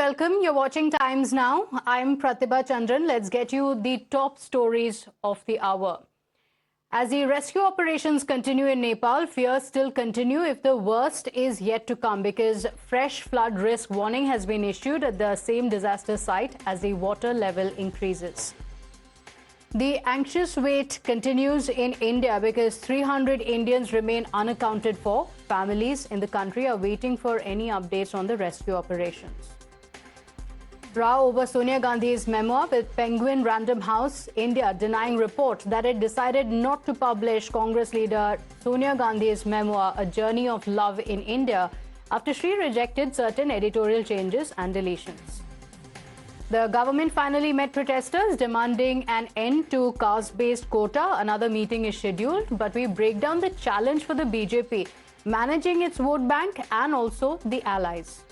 welcome. You're watching Times Now. I'm Pratibha Chandran. Let's get you the top stories of the hour. As the rescue operations continue in Nepal, fears still continue if the worst is yet to come because fresh flood risk warning has been issued at the same disaster site as the water level increases. The anxious wait continues in India because 300 Indians remain unaccounted for. Families in the country are waiting for any updates on the rescue operations. Row over Sonia Gandhi's memoir with Penguin Random House, India denying report that it decided not to publish Congress leader Sonia Gandhi's memoir, A Journey of Love in India, after she rejected certain editorial changes and deletions. The government finally met protesters demanding an end to caste-based quota. Another meeting is scheduled, but we break down the challenge for the BJP, managing its vote bank and also the allies.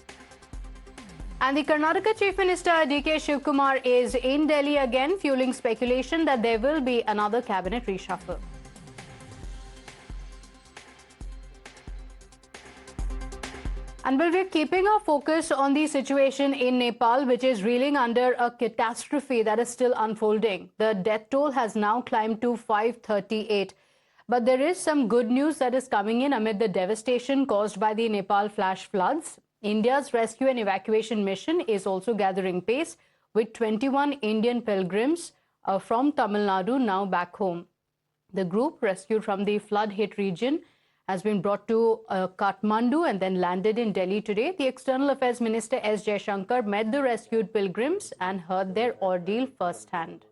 And the Karnataka Chief Minister D.K. Shivkumar is in Delhi again, fueling speculation that there will be another cabinet reshuffle. And we're keeping our focus on the situation in Nepal, which is reeling under a catastrophe that is still unfolding. The death toll has now climbed to 538. But there is some good news that is coming in amid the devastation caused by the Nepal flash floods. India's rescue and evacuation mission is also gathering pace, with 21 Indian pilgrims from Tamil Nadu now back home. The group, rescued from the flood-hit region, has been brought to Kathmandu and then landed in Delhi today. The External Affairs Minister S. Jaishankar met the rescued pilgrims and heard their ordeal firsthand.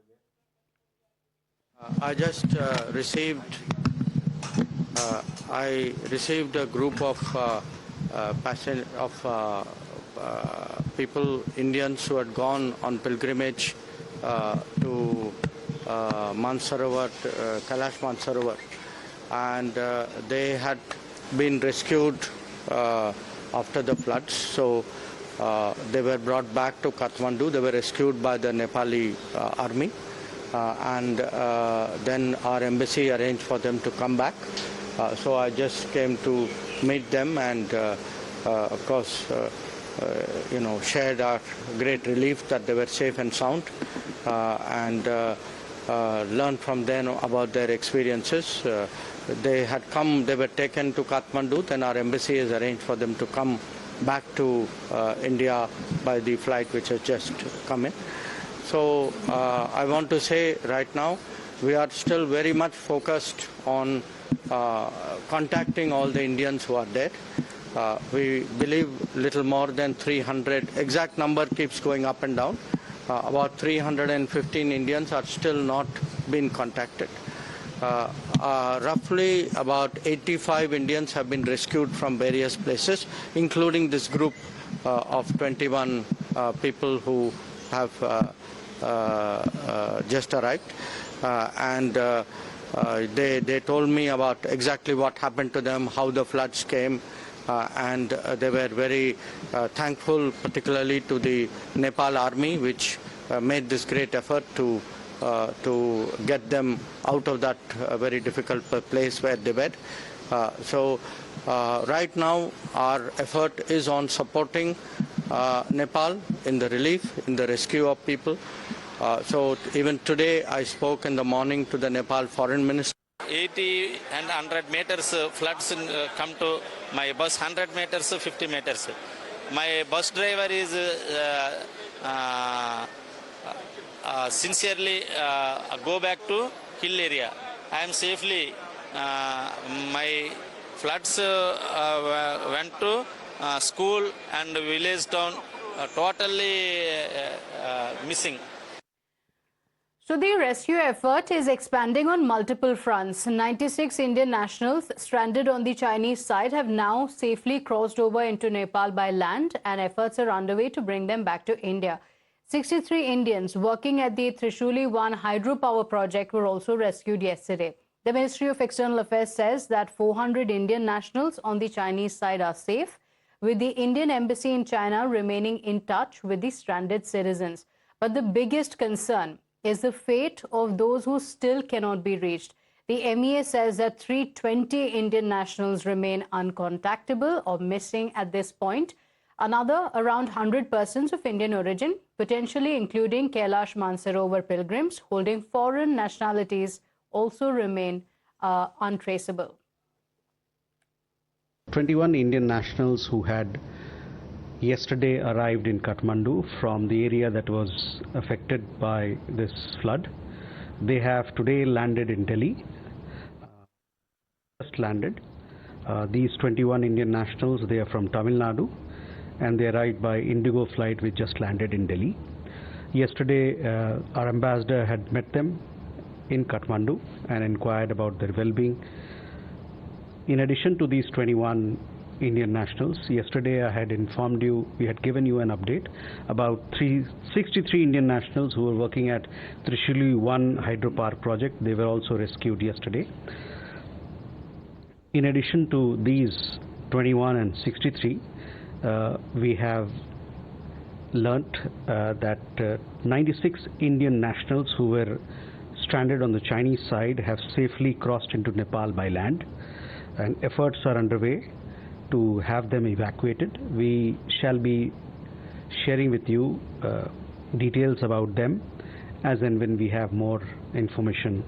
I just received a group of people, Indians who had gone on pilgrimage to Mansarovar, Kailash Mansarovar, and they had been rescued after the floods. So they were brought back to Kathmandu. They were rescued by the Nepali army, and then our embassy arranged for them to come back. So I just came to meet them and, of course, shared our great relief that they were safe and sound, and learned from them about their experiences. They were taken to Kathmandu, then our embassy has arranged for them to come back to India by the flight which has just come in. So I want to say right now, we are still very much focused on contacting all the Indians who are dead. We believe little more than 300, exact number keeps going up and down. About 315 Indians are still not been contacted. Roughly about 85 Indians have been rescued from various places, including this group of 21 people who have just arrived. They told me about exactly what happened to them, how the floods came, and they were very thankful, particularly to the Nepal army, which made this great effort to get them out of that very difficult place where they were. So right now our effort is on supporting Nepal in the relief, in the rescue of people. So even today I spoke in the morning to the Nepal foreign minister. 80 and 100 meters floods come to my bus, 100 meters, 50 meters. My bus driver is sincerely go back to hill area. I am safely, my floods went to school and village town, totally missing. So the rescue effort is expanding on multiple fronts. 96 Indian nationals stranded on the Chinese side have now safely crossed over into Nepal by land, and efforts are underway to bring them back to India. 63 Indians working at the Trishuli-1 hydropower project were also rescued yesterday. The Ministry of External Affairs says that 400 Indian nationals on the Chinese side are safe, with the Indian embassy in China remaining in touch with the stranded citizens. But the biggest concern is the fate of those who still cannot be reached. The MEA says that 320 Indian nationals remain uncontactable or missing at this point. Another around 100 persons of Indian origin, potentially including Kailash Mansarovar pilgrims holding foreign nationalities, also remain untraceable. 21 Indian nationals who had yesterday arrived in Kathmandu from the area that was affected by this flood. They have today landed in Delhi, just landed. These 21 Indian nationals, they are from Tamil Nadu, and they arrived by Indigo flight which just landed in Delhi. Yesterday, our ambassador had met them in Kathmandu and inquired about their well-being. In addition to these 21 Indian nationals, yesterday I had informed you, we had given you an update about 63 Indian nationals who were working at Trishuli 1 hydropower project. They were also rescued yesterday. In addition to these 21 and 63, we have learnt that 96 Indian nationals who were stranded on the Chinese side have safely crossed into Nepal by land, and efforts are underway to have them evacuated. We shall be sharing with you details about them as and when we have more information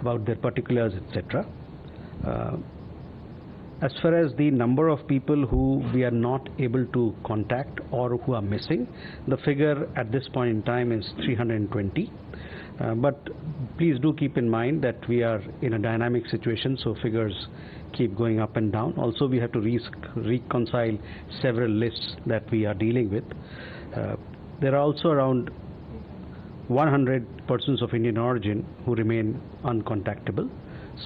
about their particulars, etc. As far as the number of people who we are not able to contact or who are missing, the figure at this point in time is 320. But please do keep in mind that we are in a dynamic situation, so figures keep going up and down. Also, we have to reconcile several lists that we are dealing with. There are also around 100 persons of Indian origin who remain uncontactable.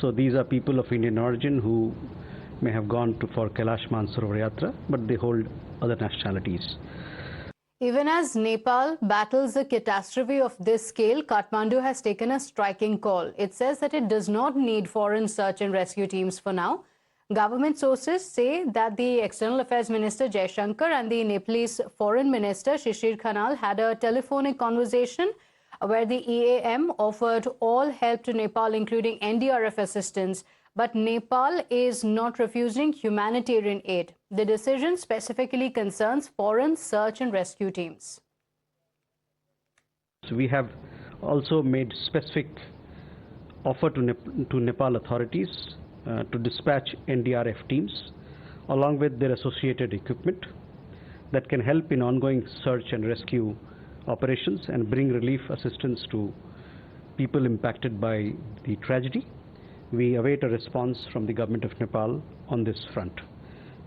So these are people of Indian origin who may have gone for Kailash Mansarovar Yatra, but they hold other nationalities. Even as Nepal battles a catastrophe of this scale, Kathmandu has taken a striking call. It says that it does not need foreign search and rescue teams for now. Government sources say that the External Affairs Minister Jaishankar and the Nepalese Foreign Minister Shishir Khanal had a telephonic conversation where the EAM offered all help to Nepal, including NDRF assistance. But Nepal is not refusing humanitarian aid. The decision specifically concerns foreign search and rescue teams. So we have also made specific offer to Nepal authorities to dispatch NDRF teams along with their associated equipment that can help in ongoing search and rescue operations and bring relief assistance to people impacted by the tragedy. We await a response from the government of Nepal on this front.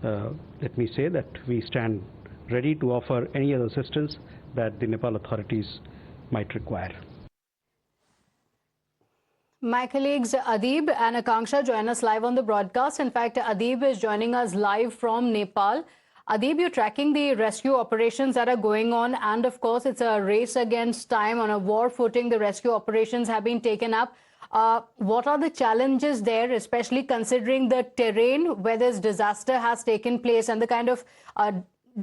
Let me say that we stand ready to offer any other assistance that the Nepal authorities might require. My colleagues Adib and Akanksha join us live on the broadcast. In fact, Adib is joining us live from Nepal. Adib, you're tracking the rescue operations that are going on, and of course, it's a race against time. On a war footing, the rescue operations have been taken up. What are the challenges there, especially considering the terrain where this disaster has taken place and the kind of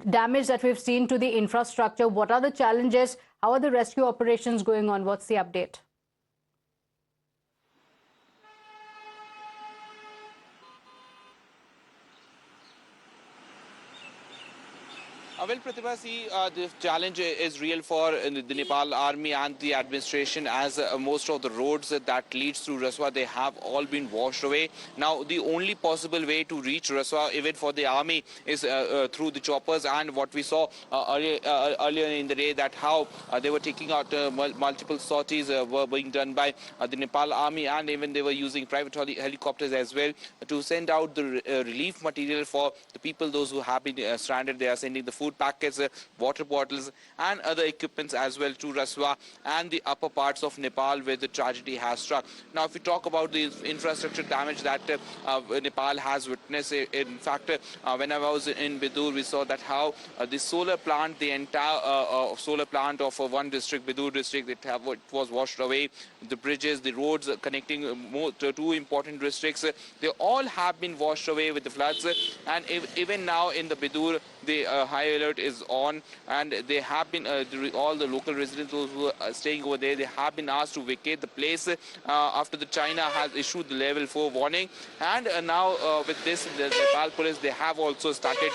damage that we've seen to the infrastructure? What are the challenges? How are the rescue operations going on? What's the update? Well, Pratibha, see, the challenge is real for the Nepal army and the administration, as most of the roads that leads through Raswa, they have all been washed away. Now, the only possible way to reach Raswa, even for the army, is through the choppers. And what we saw earlier in the day, that how they were taking out multiple sorties were being done by the Nepal army, and even they were using private helicopters as well to send out the relief material for the people, those who have been stranded. They are sending the food packets, water bottles and other equipments as well to Raswa and the upper parts of Nepal where the tragedy has struck. Now, if we talk about the infrastructure damage that Nepal has witnessed, in fact, when I was in Bidur, we saw that how the solar plant, the entire solar plant of one district, Bidur district, it was washed away. The bridges, the roads connecting two important districts, they all have been washed away with the floods. And even now in the Bidur the high alert is on, and they have been all the local residents, those who are staying over there, they have been asked to vacate the place after the China has issued the level 4 warning. And now with this, the Nepal police, they have also started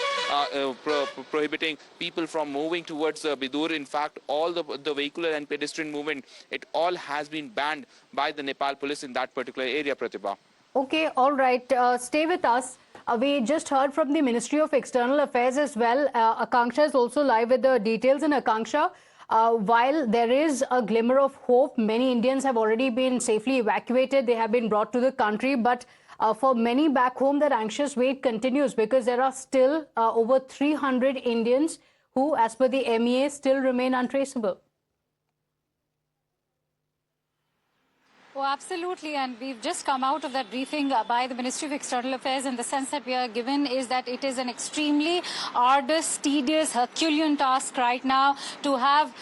prohibiting people from moving towards Bidur. In fact, all the vehicular and pedestrian movement, it all has been banned by the Nepal police in that particular area, Pratibha. Okay, all right. Stay with us. We just heard from the Ministry of External Affairs as well. Akanksha is also live with the details. And Akanksha, while there is a glimmer of hope, many Indians have already been safely evacuated. They have been brought to the country. But for many back home, that anxious wait continues because there are still over 300 Indians who, as per the MEA, still remain untraceable. Oh, absolutely. And we've just come out of that briefing by the Ministry of External Affairs, and the sense that we are given is that it is an extremely arduous, tedious, Herculean task right now to have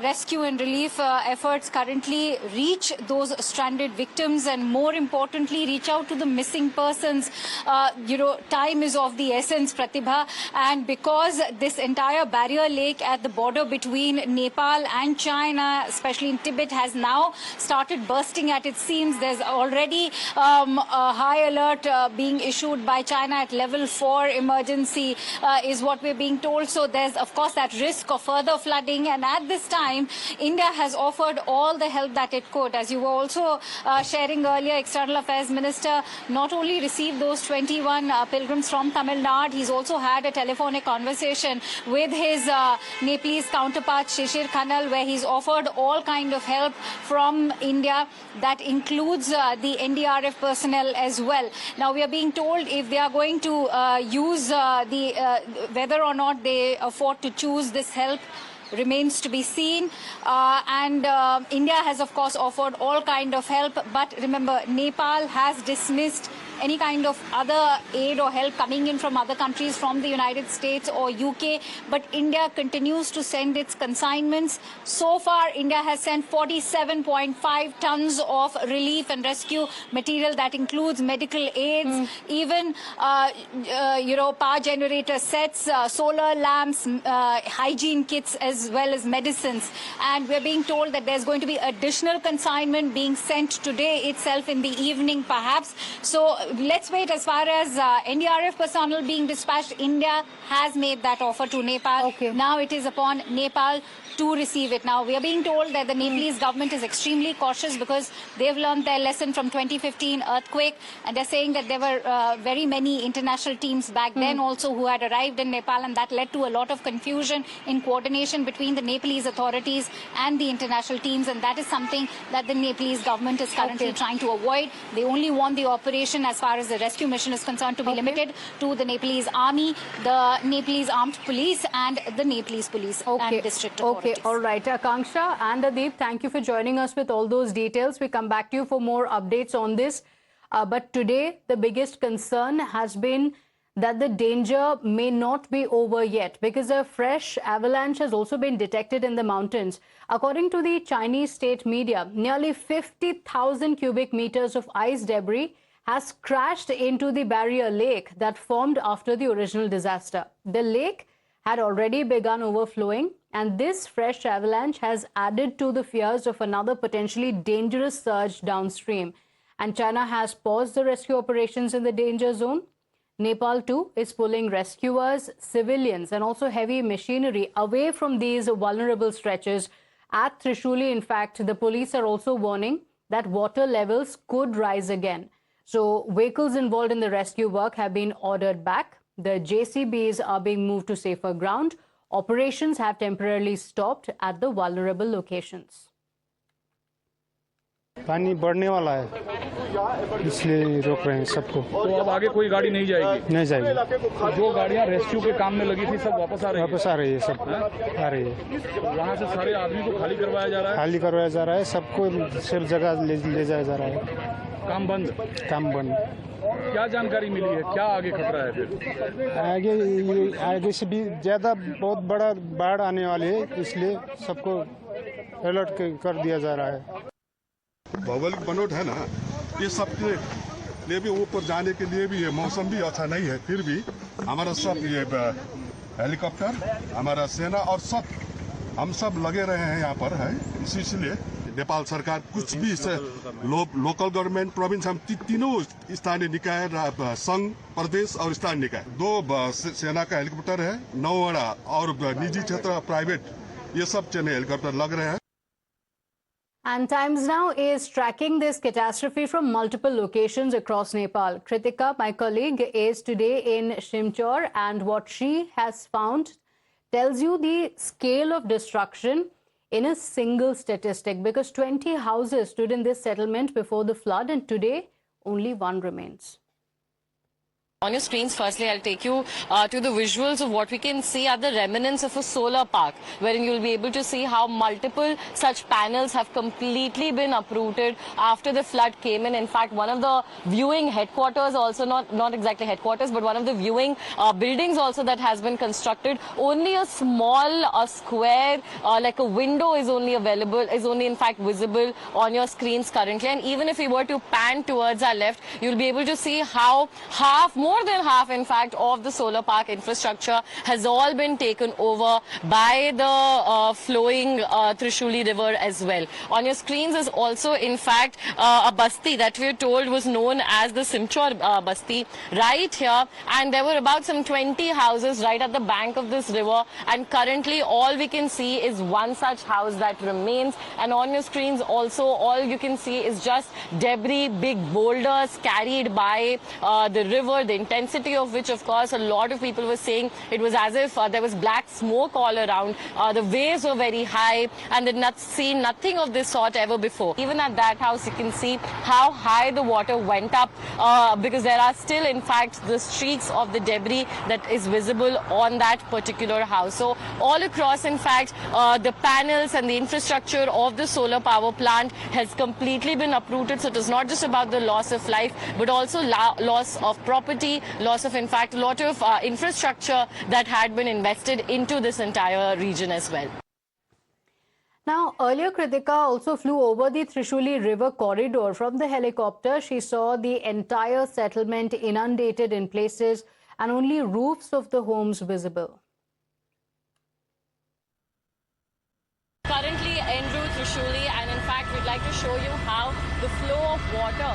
rescue and relief efforts currently reach those stranded victims, and more importantly, reach out to the missing persons. Time is of the essence, Pratibha, and because this entire barrier lake at the border between Nepal and China, especially in Tibet, has now started bursting at its seams. There's already a high alert being issued by China at level 4 emergency is what we're being told. So there's, of course, that risk of further flooding. And at this time, India has offered all the help that it could. As you were also sharing earlier, External Affairs Minister not only received those 21 pilgrims from Tamil Nadu, he's also had a telephonic conversation with his Nepalese counterpart, Shishir Khanal, where he's offered all kind of help from India. That includes the NDRF personnel as well. Now, we are being told if they are going to use whether or not they afford to choose this help remains to be seen. India has, of course, offered all kind of help. But remember, Nepal has dismissed any kind of other aid or help coming in from other countries, from the United States or UK. But India continues to send its consignments. So far, India has sent 47.5 tons of relief and rescue material. That includes medical aids, even, power generator sets, solar lamps, hygiene kits, as well as medicines. And we're being told that there's going to be additional consignment being sent today itself in the evening, perhaps. So let's wait. As far as NDRF personnel being dispatched, India has made that offer to Nepal. Okay. Now it is upon Nepal to receive it. Now, we are being told that the Nepalese government is extremely cautious because they've learned their lesson from 2015 earthquake, and they're saying that there were very many international teams back then also who had arrived in Nepal, and that led to a lot of confusion in coordination between the Nepalese authorities and the international teams, and that is something that the Nepalese government is currently trying to avoid. They only want the operation, as far as the rescue mission is concerned, to be limited to the Nepalese army, the Nepalese armed police, and the Nepalese police and district authorities. Okay, all right. Akanksha and Adeep, thank you for joining us with all those details. We come back to you for more updates on this. But today, the biggest concern has been that the danger may not be over yet because a fresh avalanche has also been detected in the mountains. According to the Chinese state media, nearly 50,000 cubic meters of ice debris has crashed into the barrier lake that formed after the original disaster. The lake had already begun overflowing, and this fresh avalanche has added to the fears of another potentially dangerous surge downstream. And China has paused the rescue operations in the danger zone. Nepal too is pulling rescuers, civilians, and also heavy machinery away from these vulnerable stretches. At Trishuli, in fact, the police are also warning that water levels could rise again. So vehicles involved in the rescue work have been ordered back. The JCBs are being moved to safer ground. Operations have temporarily stopped at the vulnerable locations. पानी बढ़ने वाला है, इसलिए रोक रहे हैं सबको। तो अब आगे कोई गाड़ी नहीं जाएगी? नहीं जाएगी। जो गाड़ियां रेस्क्यू के काम में लगी थी सब वापस आ रही है? वापस आ रही है, सब आ रही है। वहाँ से सारे आदमी को खाली करवाया जा रहा है? खाली करवाया जा रहा है, सबको सेफ जगह ले जाया जा रहा है। काम बंद? काम बंद। क्या जानकारी मिली है, क्या आगे खतरा है फिर? आगे से भी ज्यादा बहुत बड़ा बाढ़ आने वाली है, इसलिए सबको अलर्ट कर दिया जा रहा है। भौगोलिक बनोट है ना, ये सबके लिए भी ऊपर जाने के लिए भी ये मौसम भी अच्छा नहीं है, फिर भी हमारा सब ये हेलीकॉप्टर, हमारा सेना और सब हम सब लगे रहे हैं यहाँ पर है। इसलिए नेपाल सरकार कुछ भी से लोकल गवर्नमेंट प्रोविंस हम तीनों स्थानीय निकाय, संघ, प्रदेश और स्थानीय निकाय, 2 सेना का हेलीकॉप्टर है, 9 और निजी क्षेत्र प्राइवेट ये सब चैनल हेलीकॉप्टर लग रहे हैं। And Times Now is tracking this catastrophe from multiple locations across Nepal. Kritika, my colleague, is today in Shimchor, and what she has found tells you the scale of destruction in a single statistic, because 20 houses stood in this settlement before the flood, and today only 1 remains. On your screens, firstly, I'll take you to the visuals of what we can see are the remnants of a solar park, wherein you'll be able to see how multiple such panels have completely been uprooted after the flood came in. In fact, one of the viewing headquarters, also not exactly headquarters, but one of the viewing buildings also that has been constructed, only a small square, like a window is only in fact visible on your screens currently. And even if we were to pan towards our left, you'll be able to see how more than half, in fact, of the solar park infrastructure has all been taken over by the flowing Trishuli river as well. On your screens is also, in fact, a basti that we are told was known as the Simchor basti right here. And there were about some 20 houses right at the bank of this river. And currently, all we can see is one such house that remains. And on your screens also, all you can see is just debris, big boulders carried by the river, the intensity of which, of course, a lot of people were saying it was as if there was black smoke all around. The waves were very high, and they'd not seen nothing of this sort ever before. Even at that house, you can see how high the water went up, because there are still, in fact, the streaks of the debris that is visible on that particular house. So all across, in fact, the panels and the infrastructure of the solar power plant has completely been uprooted. So it is not just about the loss of life, but also loss of property, loss of, in fact, a lot of infrastructure that had been invested into this entire region as well. Now, earlier Kritika also flew over the Trishuli river corridor. From the helicopter, she saw the entire settlement inundated in places and only roofs of the homes visible. Currently en route Trishuli, and in fact, we'd like to show you how the flow of water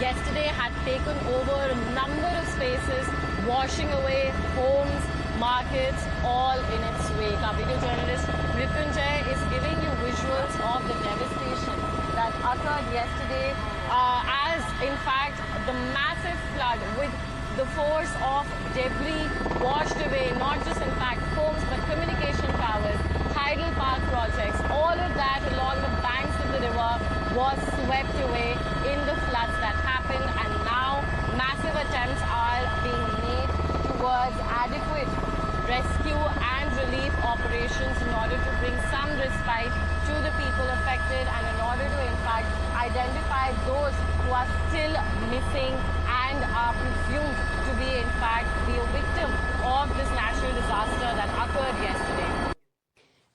yesterday had taken over a number of spaces, washing away homes, markets, all in its wake. Our video journalist Mrityunjay is giving you visuals of the devastation that occurred yesterday as, in fact, the massive flood with the force of debris washed away, not just, in fact, homes, but communication towers, tidal park projects, all of that along the banks of the river was swept away in the floods that happened, and now massive attempts are being made towards adequate rescue and relief operations in order to bring some respite to the people affected, and in order to, in fact, identify those who are still missing and are presumed to be, in fact, the victim of this natural disaster that occurred yesterday.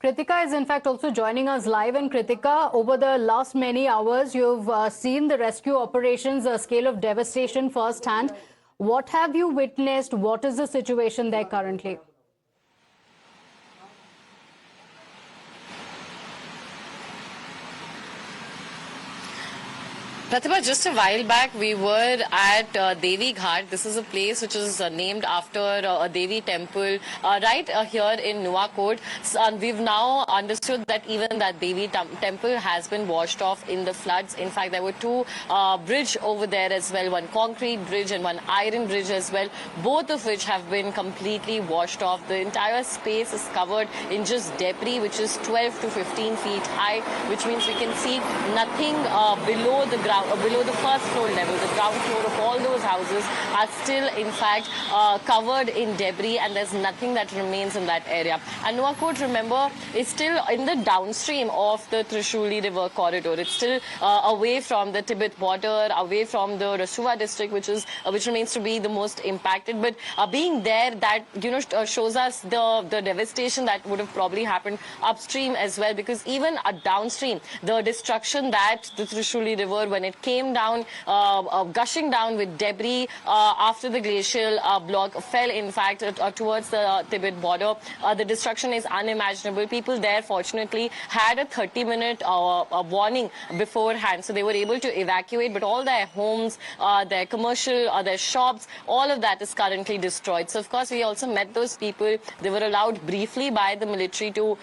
Kritika is in fact also joining us live. And Kritika, over the last many hours, you've seen the rescue operations, a scale of devastation firsthand. What have you witnessed? What is the situation there currently? Pratibha, just a while back, we were at Devi Ghat. This is a place which is named after a Devi temple right here in Nuwakot. So, we've now understood that even that Devi temple has been washed off in the floods. In fact, there were 2 bridges over there as well, one concrete bridge and one iron bridge as well, both of which have been completely washed off. The entire space is covered in just debris, which is 12 to 15 feet high, which means we can see nothing below the ground. Below the first floor level, the ground floor of all those houses are still, in fact, covered in debris, and there's nothing that remains in that area. And Nuwakot, remember, is still in the downstream of the Trishuli river corridor. It's still away from the Tibet border, away from the Rasuwa district, which remains to be the most impacted. But being there, that shows us the devastation that would have probably happened upstream as well, because even downstream, the destruction that the Trishuli river, when it came down, gushing down with debris after the glacial block fell, in fact, towards the Tibet border. The destruction is unimaginable. People there, fortunately, had a 30-minute warning beforehand, so they were able to evacuate, but all their homes, their commercial, their shops, all of that is currently destroyed. So, of course, we also met those people. They were allowed briefly by the military to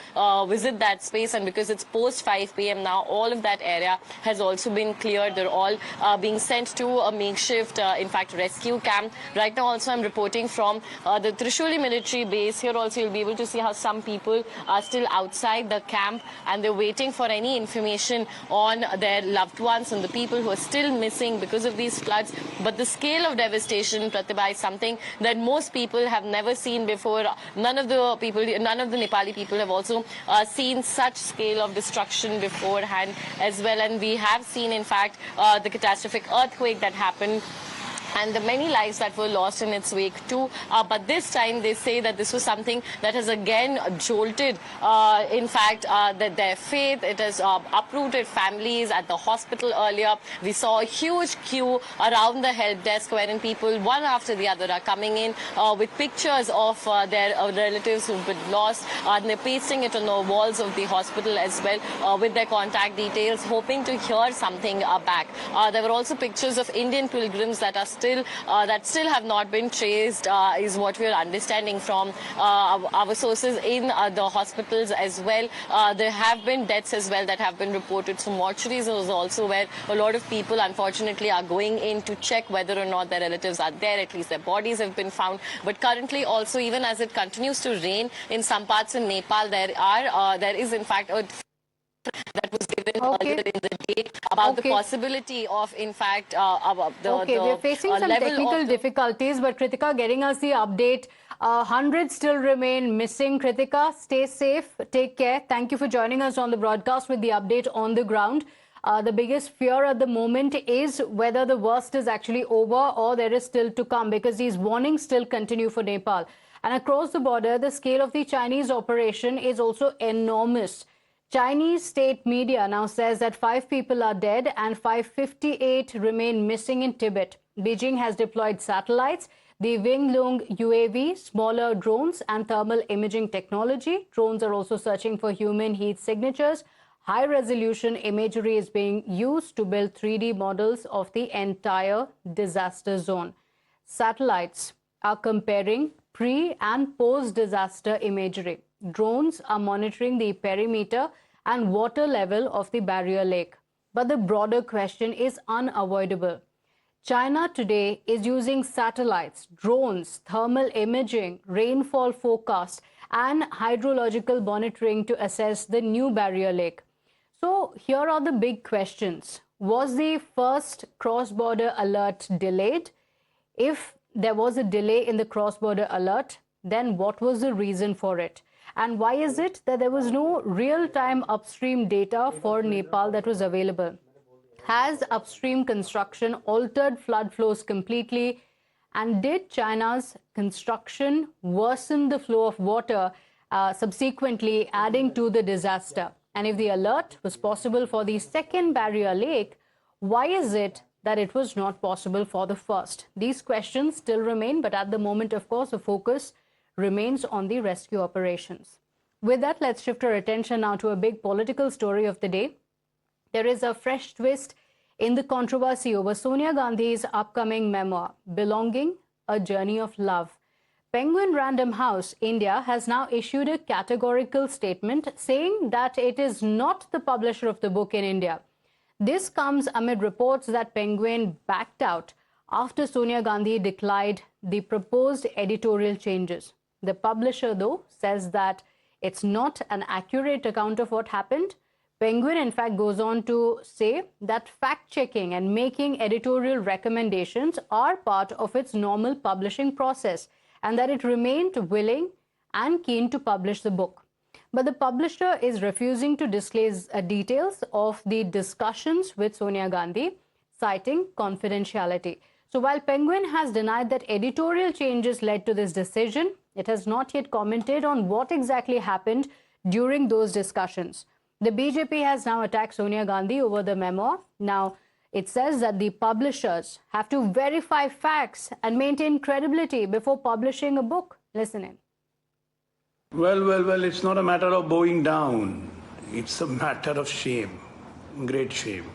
visit that space, and because it's post 5 p.m. now, all of that area has also been cleared. They're all being sent to a makeshift, in fact, rescue camp. Right now, also, I'm reporting from the Trishuli military base. Here also, you'll be able to see how some people are still outside the camp, and they're waiting for any information on their loved ones and the people who are still missing because of these floods. But the scale of devastation, Pratibha, is something that most people have never seen before. None of the Nepali people have also seen such scale of destruction beforehand as well. And we have seen, in fact, the catastrophic earthquake that happened and the many lives that were lost in its wake too. But this time they say that this was something that has again jolted, in fact, that their faith. It has uprooted families at the hospital earlier. We saw a huge queue around the help desk wherein people, one after the other, are coming in with pictures of their relatives who've been lost. And they're pasting it on the walls of the hospital as well with their contact details, hoping to hear something back. There were also pictures of Indian pilgrims that are still have not been traced, is what we are understanding from our sources in the hospitals as well. There have been deaths as well that have been reported. So mortuaries is also where a lot of people, unfortunately, are going in to check whether or not their relatives are there. At least their bodies have been found. But currently, also, even as it continues to rain in some parts in Nepal, there is in fact a that was given earlier in the day about the possibility of, in fact, we're facing some technical difficulties, but Kritika getting us the update. Hundreds still remain missing. Kritika, stay safe, take care. Thank you for joining us on the broadcast with the update on the ground. The biggest fear at the moment is whether the worst is actually over or there is still to come, because these warnings still continue for Nepal. And across the border, the scale of the Chinese operation is also enormous. Chinese state media now says that 5 people are dead and 558 remain missing in Tibet. Beijing has deployed satellites, the Winglong UAV, smaller drones and thermal imaging technology. Drones are also searching for human heat signatures. High-resolution imagery is being used to build 3D models of the entire disaster zone. Satellites are comparing pre- and post-disaster imagery. Drones are monitoring the perimeter and water level of the barrier lake. But the broader question is unavoidable. China today is using satellites, drones, thermal imaging, rainfall forecast, and hydrological monitoring to assess the new barrier lake. So here are the big questions. Was the first cross-border alert delayed? If there was a delay in the cross-border alert, then what was the reason for it? And why is it that there was no real-time upstream data for Nepal that was available? Has upstream construction altered flood flows completely? And did China's construction worsen the flow of water, subsequently adding to the disaster? And if the alert was possible for the second barrier lake, why is it that it was not possible for the first? These questions still remain, but at the moment, of course, the focus remains on the rescue operations. With that, let's shift our attention now to a big political story of the day. There is a fresh twist in the controversy over Sonia Gandhi's upcoming memoir, Belonging, A Journey of Love. Penguin Random House India has now issued a categorical statement saying that it is not the publisher of the book in India. This comes amid reports that Penguin backed out after Sonia Gandhi declined the proposed editorial changes. The publisher, though, says that it's not an accurate account of what happened. Penguin, in fact, goes on to say that fact-checking and making editorial recommendations are part of its normal publishing process, and that it remained willing and keen to publish the book. But the publisher is refusing to disclose details of the discussions with Sonia Gandhi, citing confidentiality. So while Penguin has denied that editorial changes led to this decision, it has not yet commented on what exactly happened during those discussions. The BJP has now attacked Sonia Gandhi over the memoir. Now, It says that the publishers have to verify facts and maintain credibility before publishing a book. Listen in. Well, it's not a matter of bowing down. It's a matter of shame, great shame.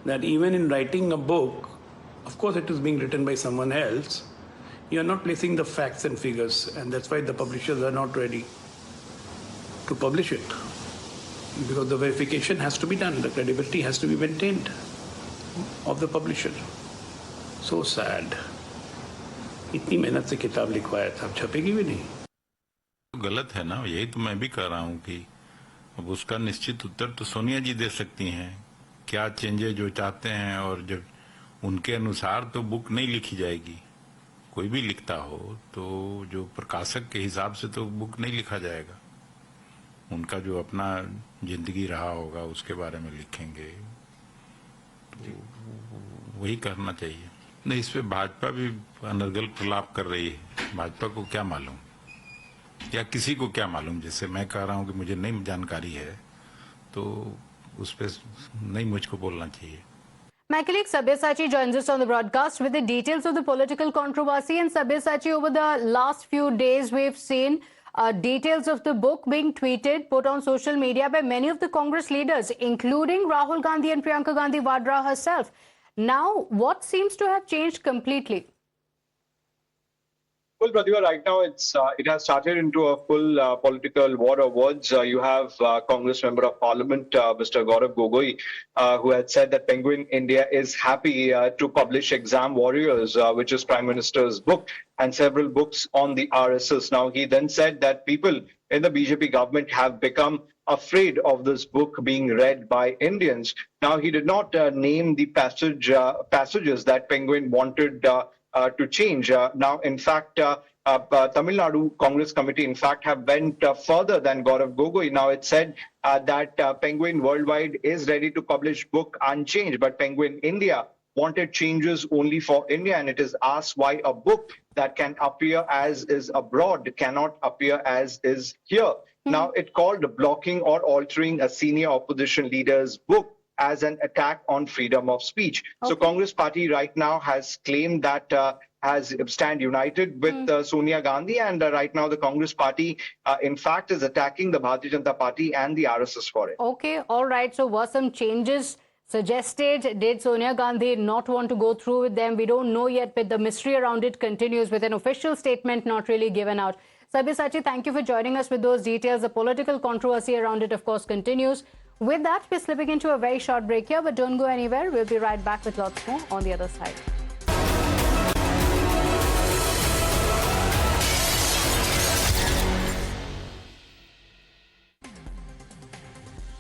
That even in writing a book, of course it is being written by someone else, you are not placing the facts and figures, and that's why the publishers are not ready to publish it. Because the verification has to be done, the credibility has to be maintained of the publisher. So sad. इतनी मेहनत से किताब लिखवाया था, अब छपेगी भी नहीं. गलत है ना, यही तो मैं भी कह रहा हूँ कि अब उसका निश्चित उत्तर तो सोनिया जी दे सकती हैं. क्या चेंजेस जो चाहते हैं, और जब उनके अनुसार तो बुक नहीं लिखी जाएगी. कोई भी लिखता हो तो जो प्रकाशक के हिसाब से तो बुक नहीं लिखा जाएगा. उनका जो अपना जिंदगी रहा होगा उसके बारे में लिखेंगे, तो वही करना चाहिए. नहीं, इस पे भाजपा भी अनर्गल प्रलाप कर रही है. भाजपा को क्या मालूम, या किसी को क्या मालूम. जैसे मैं कह रहा हूँ कि मुझे नहीं जानकारी है, तो उस पे नहीं मुझको बोलना चाहिए. My colleague Sabyasachi joins us on the broadcast with the details of the political controversy. And Sabyasachi, over the last few days, we've seen details of the book being tweeted, put on social media by many of the Congress leaders, including Rahul Gandhi and Priyanka Gandhi Vadra herself. Now, what seems to have changed completely? Well, Pratibha, right now it has started into a full political war of words. You have Congress Member of Parliament, Mr. Gaurav Gogoi, who had said that Penguin India is happy to publish Exam Warriors, which is Prime Minister's book, and several books on the RSS. Now, he then said that people in the BJP government have become afraid of this book being read by Indians. Now, he did not name the passages that Penguin wanted to change. Now, in fact, Tamil Nadu Congress Committee, in fact, have went further than Gaurav Gogoi. Now, it said that Penguin Worldwide is ready to publish book unchanged, but Penguin India wanted changes only for India, and it is asked why a book that can appear as is abroad cannot appear as is here. Now, it called blocking or altering a senior opposition leader's book as an attack on freedom of speech. So Congress party right now has claimed that has stand united with Sonia Gandhi, and right now the Congress party in fact is attacking the Bharatiya Janata Party and the RSS for it. Okay, all right. So were some changes suggested? Did Sonia Gandhi not want to go through with them? We don't know yet, but the mystery around it continues with an official statement not really given out. Sabyasachi, thank you for joining us with those details. The political controversy around it, of course, continues. With that, we're slipping into a very short break here, but don't go anywhere. We'll be right back with lots more on the other side.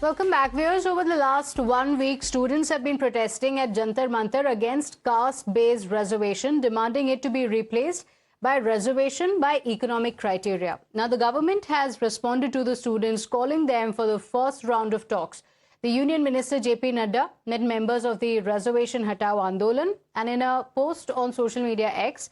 Welcome back, viewers. Over the last 1 week, students have been protesting at Jantar Mantar against caste-based reservation, demanding it to be replaced by reservation by economic criteria. Now, the government has responded to the students, calling them for the first round of talks. The Union Minister JP Nadda met members of the Reservation Hatao Andolan, and in a post on social media X,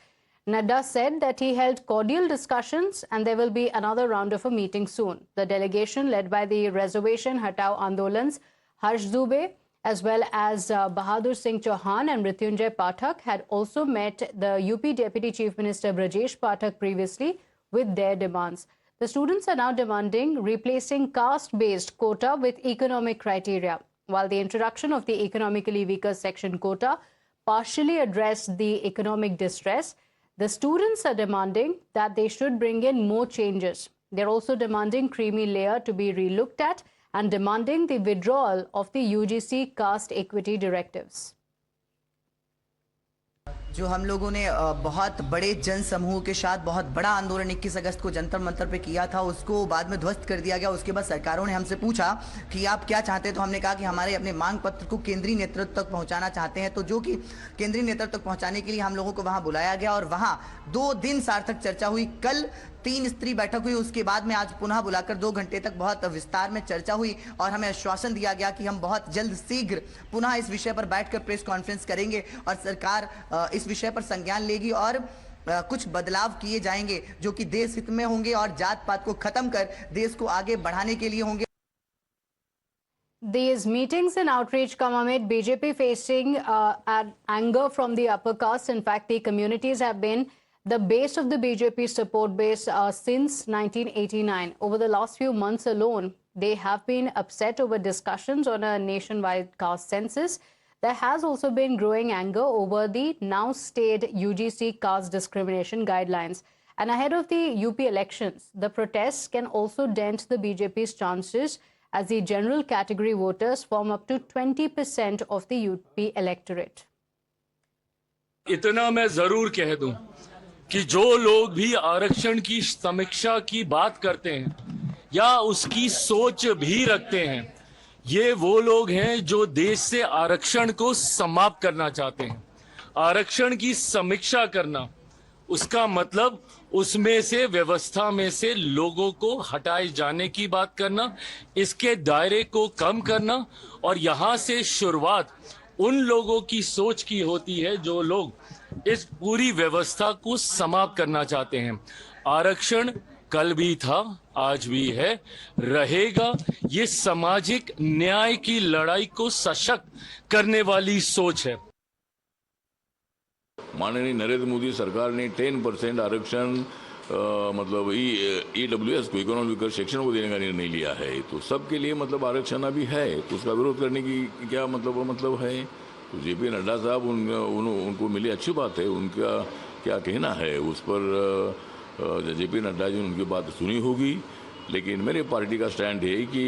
Nadda said that he held cordial discussions and there will be another round of a meeting soon. The delegation led by the Reservation Hatao Andolans Harsh Dubey as well as Bahadur Singh Chauhan and Mrityunjay Pathak had also met the UP Deputy Chief Minister Brajesh Pathak previously with their demands. The students are now demanding replacing caste-based quota with economic criteria, while the introduction of the economically weaker section quota partially addressed the economic distress. The students are demanding that they should bring in more changes. They're also demanding creamy layer to be relooked at and demanding the withdrawal of the UGC caste equity directives. जो हम लोगों ने बहुत बड़े जन समूह के साथ बहुत बड़ा आंदोलन 21 अगस्त को जंतर मंतर पे किया था, उसको बाद में ध्वस्त कर दिया गया। उसके बाद सरकारों ने हमसे पूछा कि आप क्या चाहते हैं, तो हमने कहा कि हमारे अपने मांग पत्र को केंद्रीय नेतृत्व तक पहुंचाना चाहते हैं। तो जो कि केंद्रीय नेतृत्व तक पहुंचाने के लिए हम लोगों को वहां बुलाया गया और वहां 2 दिन सार्थक चर्चा हुई। कल 3 स्तरीय बैठक हुई, उसके बाद में आज पुनः बुलाकर 2 घंटे तक बहुत विस्तार में चर्चा हुई और हमें आश्वासन दिया गया कि हम बहुत जल्द शीघ्र पुनः इस विषय पर बैठकर प्रेस कॉन्फ्रेंस करेंगे और सरकार इस विषय पर संज्ञान लेगी और कुछ बदलाव किए जाएंगे जो कि देश हित में होंगे और जात पात को खत्म कर देश को आगे बढ़ाने के लिए होंगे। These meetings and outreach come amid BJP facing anger from the upper caste. In fact, the communities have been the base of the BJP support base since 1989. Over the last few months alone, they have been upset over discussions on a nationwide caste census. There has also been growing anger over the now stayed UGC caste discrimination guidelines. And ahead of the UP elections, the protests can also dent the BJP's chances as the general category voters form up to 20% of the UP electorate. इतना मैं जरूर कह दूं कि जो लोग भी आरक्षण की समीक्षा की बात करते हैं या उसकी सोच भी रखते हैं, ये वो लोग हैं जो देश से आरक्षण को समाप्त करना चाहते हैं। आरक्षण की समीक्षा करना, उसका मतलब उसमें से व्यवस्था में से लोगों को हटाए जाने की बात करना, इसके दायरे को कम करना, और यहाँ से शुरुआत उन लोगों की सोच की होती है जो लोग इस पूरी व्यवस्था को समाप्त करना चाहते हैं। आरक्षण कल भी था, आज भी है, रहेगा। ये सामाजिक न्याय की लड़ाई को सशक्त करने वाली सोच है। माननीय नरेंद्र मोदी सरकार ने 10% आरक्षण मतलब EWS को, इकोनॉमिकल सेक्शन को देने का निर्णय लिया है। तो सबके लिए मतलब आरक्षण अभी है, तो उसका विरोध करने की क्या मतलब है? तो जेपी नड्डा साहब उनको मिली, अच्छी बात है। उनका क्या कहना है उस पर जेपी नड्डा जी ने उनकी बात सुनी होगी। लेकिन मेरे पार्टी का स्टैंड है कि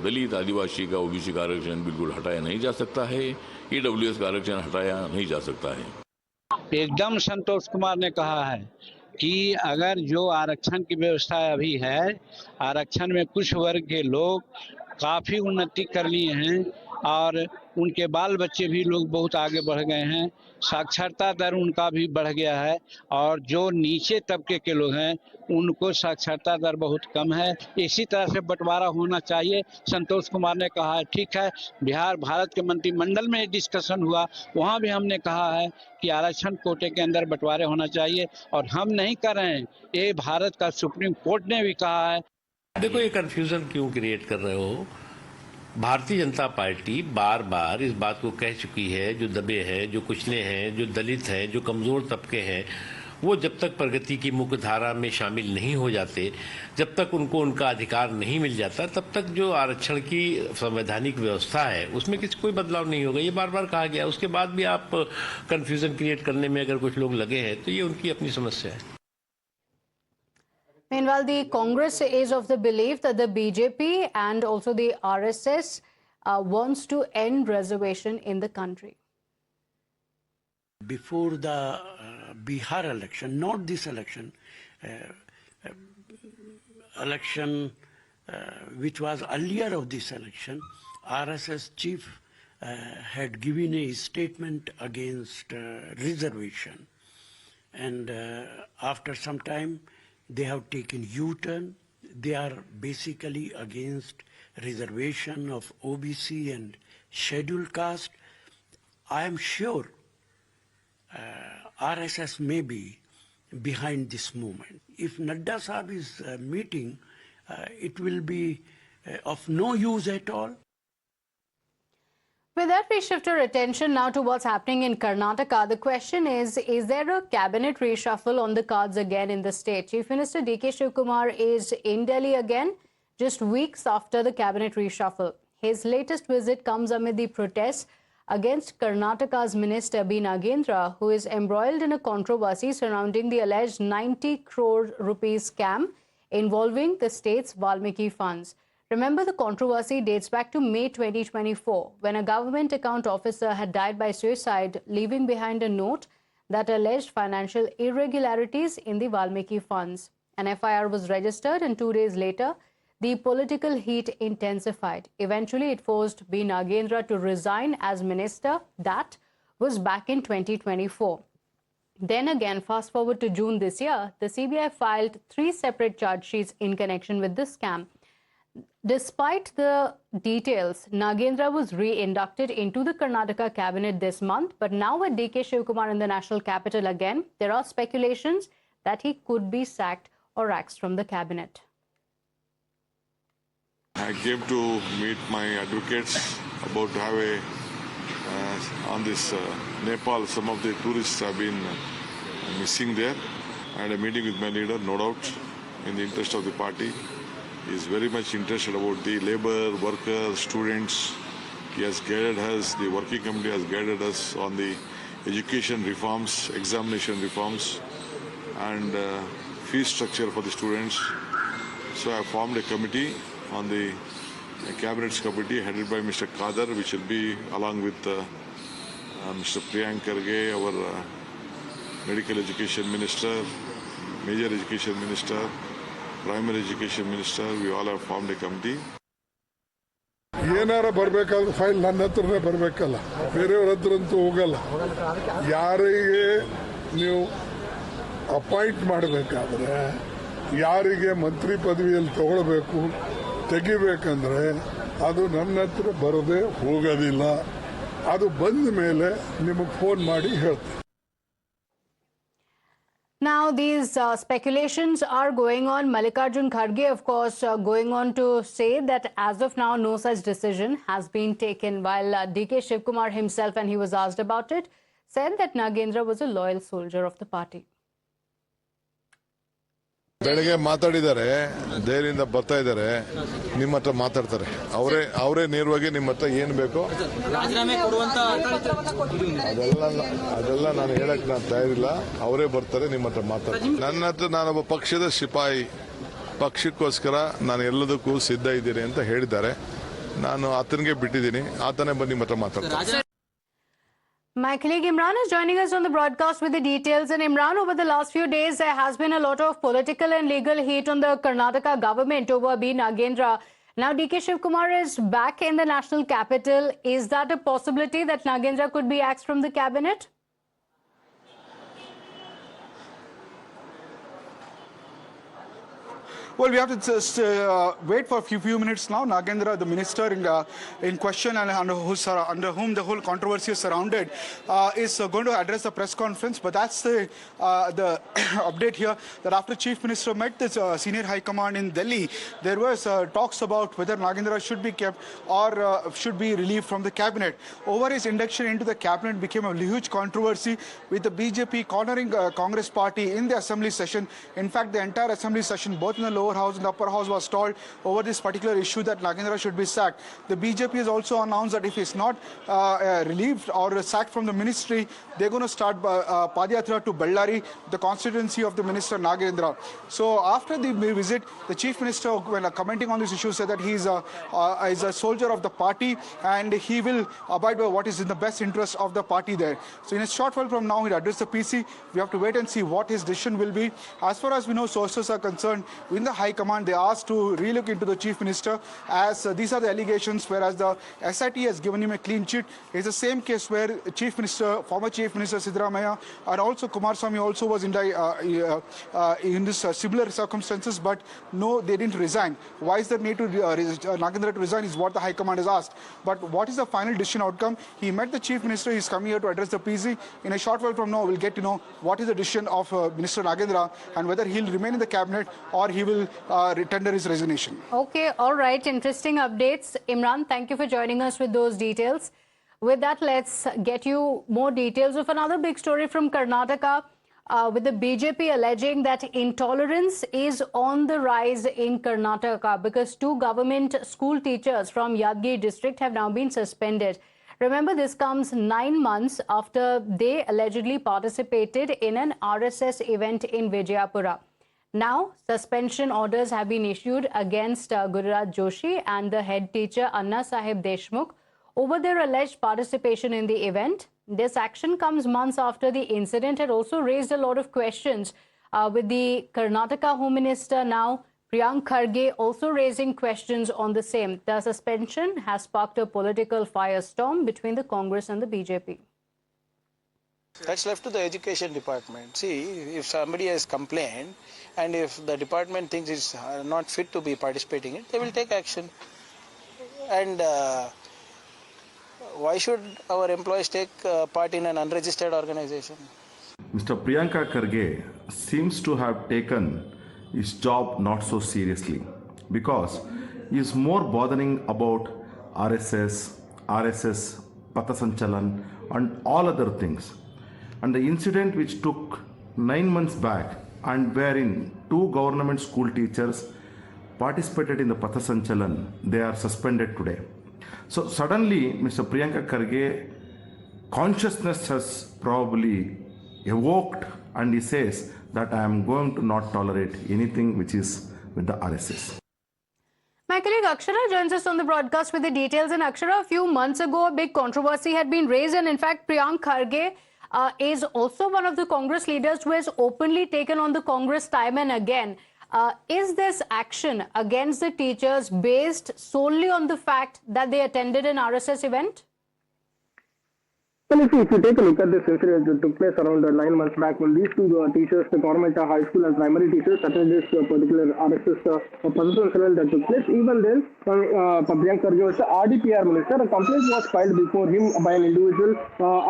दलित आदिवासी का ओबीसी का आरक्षण बिल्कुल हटाया नहीं जा सकता है, EWS का आरक्षण हटाया नहीं जा सकता है। एकदम संतोष कुमार ने कहा है कि अगर जो आरक्षण की व्यवस्था अभी है, आरक्षण में कुछ वर्ग के लोग काफ़ी उन्नति कर लिए हैं और उनके बाल बच्चे भी लोग बहुत आगे बढ़ गए हैं, साक्षरता दर उनका भी बढ़ गया है, और जो नीचे तबके के लोग हैं उनको साक्षरता दर बहुत कम है। इसी तरह से बंटवारा होना चाहिए, संतोष कुमार ने कहा है। ठीक है, बिहार भारत के मंत्रिमंडल में डिस्कशन हुआ, वहाँ भी हमने कहा है कि आरक्षण कोटे के अंदर बंटवारे होना चाहिए, और हम नहीं कर रहे हैं, ये भारत का सुप्रीम कोर्ट ने भी कहा है। देखो, ये कंफ्यूजन क्यों क्रिएट कर रहे हो? भारतीय जनता पार्टी बार बार इस बात को कह चुकी है, जो दबे हैं, जो कुचले हैं, जो दलित हैं, जो कमजोर तबके हैं, वो जब तक प्रगति की मुख्य धारा में शामिल नहीं हो जाते, जब तक उनको उनका अधिकार नहीं मिल जाता, तब तक जो आरक्षण की संवैधानिक व्यवस्था है उसमें कोई बदलाव नहीं होगा। ये बार बार कहा गया। उसके बाद भी आप कंफ्यूजन क्रिएट करने में अगर कुछ लोग लगे हैं तो ये उनकी अपनी समस्या है। Meanwhile, the Congress is of the belief that the BJP and also the RSS wants to end reservation in the country. Before the Bihar election, not this election, which was earlier of this election, RSS chief had given a statement against reservation, and after some time they have taken U-turn. They are basically against reservation of OBC and scheduled caste. I am sure RSS may be behind this movement. If Nadda Sahib is meeting, it will be of no use at all. With that, we shift our attention now to what's happening in Karnataka. The question is there a cabinet reshuffle on the cards again in the state? Chief Minister D.K. Shivkumar is in Delhi again, just weeks after the cabinet reshuffle. His latest visit comes amid the protests against Karnataka's Minister B. Nagendra, who is embroiled in a controversy surrounding the alleged 90 crore rupees scam involving the state's Valmiki funds. Remember, the controversy dates back to May 2024, when a government account officer had died by suicide, leaving behind a note that alleged financial irregularities in the Valmiki funds. An FIR was registered, and 2 days later, the political heat intensified. Eventually, it forced B. Nagendra to resign as minister. That was back in 2024. Then again, fast forward to June this year, the CBI filed 3 separate charge sheets in connection with this scam. Despite the details, Nagendra was re-inducted into the Karnataka cabinet this month, but now with D.K. Shivkumar in the national capital again, there are speculations that he could be sacked or axed from the cabinet. I came to meet my advocates about to have a on this Nepal. Some of the tourists have been missing there. I had a meeting with my leader, no doubt, in the interest of the party. He is very much interested about the labor, workers, students. He has guided us, the working committee has guided us on the education reforms, examination reforms, and fee structure for the students. So I formed a committee on the Cabinet's committee headed by Mr. Kader, which will be along with Mr. Priyank Karge, our medical education minister, major education minister, primary education minister. We all have formed a committee. ಏನಾರ ಬರಬೇಕಾದ್ರೆ file ನನ್ನ ಹತ್ರನೇ ಬರಬೇಕಲ್ಲ, ಬೇರೆಯವ್ರ ಹತ್ರ ಅಂತೂ ಹೋಗಲ್ಲ. ಯಾರಿಗೆ ನೀವು ಅಪಾಯಿಂಟ್ ಮಾಡಬೇಕಾದ್ರೆ, ಯಾರಿಗೆ ಮಂತ್ರಿ ಪದವಿಯಲ್ಲಿ ತಗೊಳ್ಬೇಕು ತೆಗಿಬೇಕಂದ್ರೆ ಅದು ನನ್ನ ಹತ್ರ ಬರದೆ ಹೋಗೋದಿಲ್ಲ. ಅದು ಬಂದ ಮೇಲೆ ನಿಮಗೆ ಫೋನ್ ಮಾಡಿ ಹೇಳ್ತೀನಿ. Now, these speculations are going on. Mallikarjun Kharge, of course, going on to say that as of now, no such decision has been taken, while DK Shivkumar himself, when he was asked about it, said that Nagendra was a loyal soldier of the party. ಬೆಳಗ್ಗೆ ಮಾತಾಡಿದ್ದಾರೆ, ಧೈರ್ಯದಿಂದ ಬರ್ತಾ ಇದ್ದಾರೆ, ನಿಮ್ಮ ಹತ್ರ ಮಾತಾಡ್ತಾರೆ. ಅವರೇ ನೇರವಾಗಿ ನಿಮ್ಮ ಹತ್ರ ಏನು ಬೇಕೋ ಅದೆಲ್ಲ ನಾನು ಹೇಳಕ್ ನಾನು ತಯಾರಿಲ್ಲ. ಅವರೇ ಬರ್ತಾರೆ, ನಿಮ್ಮ ಹತ್ರ ಮಾತಾಡ್ತಾರೆ. ನನ್ನ ಹತ್ರ ನಾನೊಬ್ಬ ಪಕ್ಷದ ಸಿಪಾಯಿ, ಪಕ್ಷಕ್ಕೋಸ್ಕರ ನಾನು ಎಲ್ಲದಕ್ಕೂ ಸಿದ್ಧ ಇದ್ದೀನಿ ಅಂತ ಹೇಳಿದ್ದಾರೆ. ನಾನು ಆತನಿಗೆ ಬಿಟ್ಟಿದ್ದೀನಿ, ಆತನೇ ಬಂದು ನಿಮ್ಮ ಹತ್ರ ಮಾತಾಡ್ತಾರೆ. My colleague Imran is joining us on the broadcast with the details. And Imran, over the last few days, there has been a lot of political and legal heat on the Karnataka government over B. Nagendra. Now, DK Shivkumar is back in the national capital. Is that a possibility that Nagendra could be axed from the cabinet? Well, we have to just wait for a few minutes now. Nagendra, the minister in question and under whom the whole controversy is surrounded, is going to address the press conference. But that's the update here, that after Chief Minister met the senior high command in Delhi, there was talks about whether Nagendra should be kept or should be relieved from the cabinet. Over his induction into the cabinet became a huge controversy, with the BJP cornering Congress party in the assembly session. In fact, the entire assembly session, both in the lower house and the upper house, was stalled over this particular issue that Nagendra should be sacked. The BJP has also announced that if he's not relieved or sacked from the ministry, they're going to start Padayatra to Ballari, the constituency of the minister Nagendra. So after the visit, the chief minister, when commenting on this issue, said that he's a soldier of the party and he will abide by what is in the best interest of the party there. So in a short while from now, he'll address the PC. We have to wait and see what his decision will be. As far as we know, sources are concerned, in the high command, they asked to relook into the chief minister, as these are the allegations, whereas the SIT has given him a clean chit. It's the same case where former chief minister Siddaramaiah and also Kumaraswamy also was in this similar circumstances, but no, they didn't resign. Why is the need to Nagendra to resign is what the high command has asked. But what is the final decision outcome? He met the chief minister. He's coming here to address the PC. In a short while from now, we'll get to know what is the decision of Minister Nagendra and whether he'll remain in the cabinet or he will tender his resignation. Okay, all right. Interesting updates. Imran, thank you for joining us with those details. With that, let's get you more details of another big story from Karnataka, with the BJP alleging that intolerance is on the rise in Karnataka because 2 government school teachers from Yadgir district have now been suspended. Remember, this comes 9 months after they allegedly participated in an RSS event in Vijayapura. Now, suspension orders have been issued against Gururaj Joshi and the head teacher Anna Sahib Deshmukh over their alleged participation in the event. This action comes months after the incident had also raised a lot of questions, with the Karnataka Home Minister now, Priyank Karge, also raising questions on the same. The suspension has sparked a political firestorm between the Congress and the BJP. That's left to the education department. See, if somebody has complained and if the department thinks it's not fit to be participating in it, they will take action. And why should our employees take part in an unregistered organization? Mr. Priyanka Karge seems to have taken his job not so seriously, because is more bothering about RSS, Pathasanchalan and all other things. And the incident which took 9 months back and wherein 2 government school teachers participated in the Pathasanchalan, they are suspended today. So suddenly Mr. Priyanka Kharge consciousness has probably evoked and he says that I am going to not tolerate anything which is with the RSS. My colleague Akshara joins us on the broadcast with the details. And Akshara, a few months ago, a big controversy had been raised, and in fact, Priyank Kharge is also one of the Congress leaders who has openly taken on the Congress time and again. Is this action against the teachers based solely on the fact that they attended an RSS event? Well, if you take a look at this incident that took place around 9 months back when these 2 teachers, the government high school and primary teachers, attended this particular RSS incident that took place, even then, Priyank Kharge was the RDPR minister. A complaint was filed before him by an individual,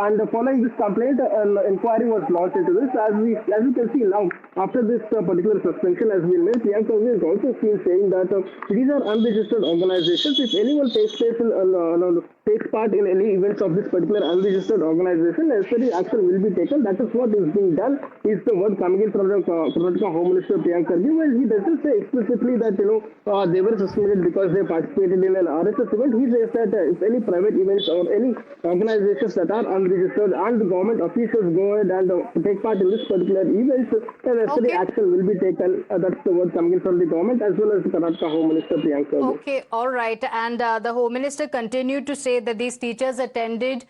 and following this complaint, an inquiry was launched into this. As you can see now, after this particular suspension has been made, Priyank Kharge is also seen saying that these are unregistered organizations. If anyone takes part in any events of this particular unregistered organization, necessary action will be taken. That is what is being done, is the word coming in from the Karnataka Home Minister Priyank Kharge, where he doesn't say explicitly that they were suspended because they participated in an RSS event. He says that if any private events or any organizations that are unregistered and the government officials go ahead and take part in this particular event, then necessary action will be taken. That's the word coming in from the government as well as the Karnataka Home Minister Priyank Kharge. Okay, all right. And the Home Minister continued to say that these teachers attended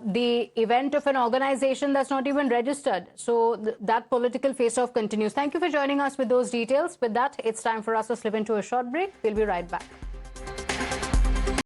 the event of an organization that's not even registered. So that political face-off continues. Thank you for joining us with those details. With that, it's time for us to slip into a short break. We'll be right back.